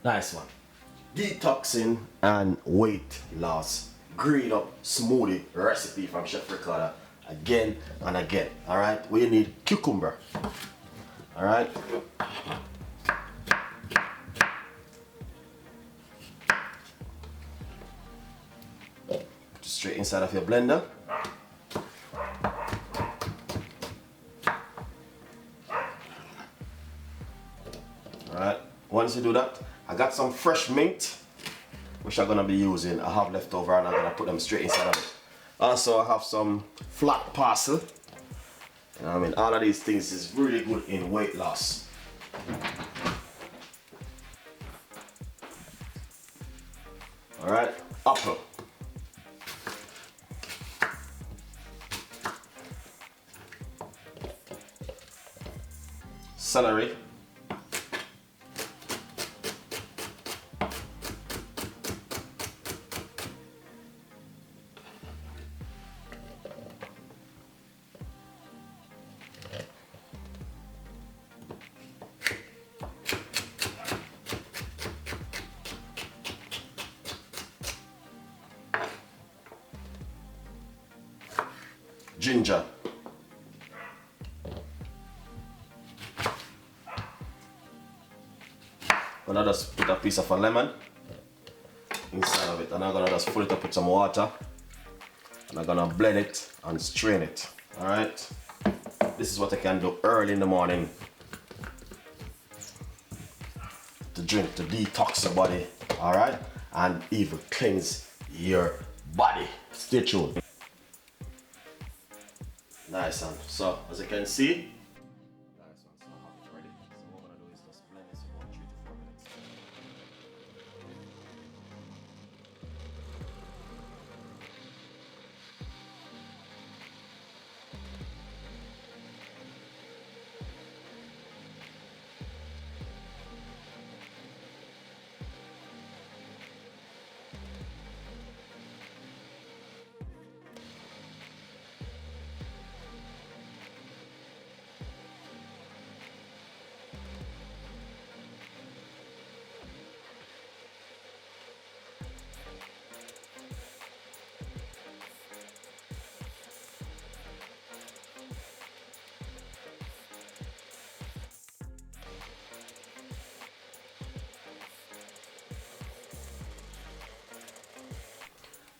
Nice one. Detoxing and weight loss green up smoothie recipe from Chef Ricardo again and again. Alright, we need cucumber. Alright. Straight inside of your blender. Alright, once you do that, I got some fresh mint which I'm gonna be using. I have left over and I'm gonna put them straight inside of it. Also, I have some flat parsley. You know what I mean? All of these things is really good in weight loss. Alright, apple. Celery. Ginger. I'm gonna just put a piece of a lemon inside of it, and I'm gonna just fill it up with some water, and I'm gonna blend it and strain it. Alright, this is what I can do early in the morning to drink to detox your body, alright, and even cleanse your body. Stay tuned. Nice one. So as you can see, nice one. So I have it ready. So what I'm gonna do is just blend this for about 3 to 4 minutes.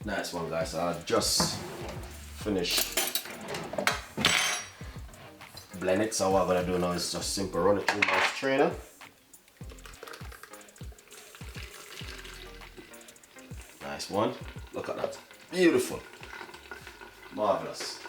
Nice one, guys. I just finished blend it. So what I'm gonna do now is just simply run it through my strainer. Nice one. Look at that. Beautiful. Marvelous.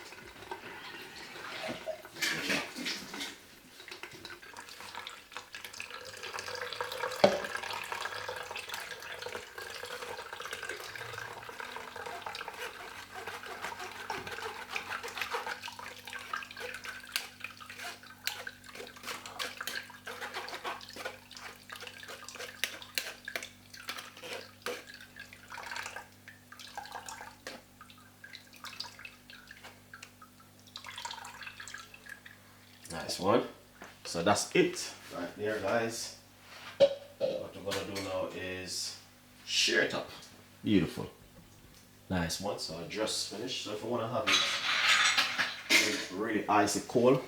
Nice one. So that's it right there, guys. What we're gonna do now is share it up. Beautiful. Nice one. So I just finished. So if I wanna have it really icy cold,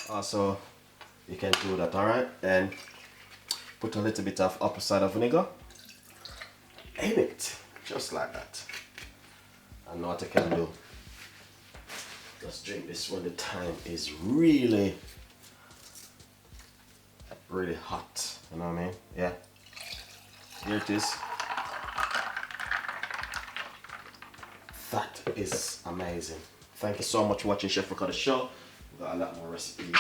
also you can do that. Alright, and put a little bit of apple cider vinegar in it, just like that. And what I can do, just drink this when the time is really hot. You know what I mean? Yeah. Here it is. That is amazing. Thank you so much for watching Chef Ricardo show. We've got a lot more recipes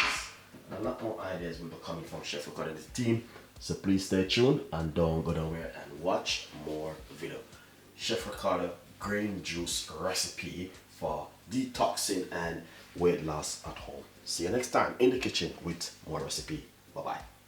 and a lot more ideas will be coming from Chef Ricardo and his team. So please stay tuned and don't go nowhere and watch more video. Chef Ricardo green juice recipe for detoxing and weight loss at home. See you next time in the kitchen with more recipe. Bye bye.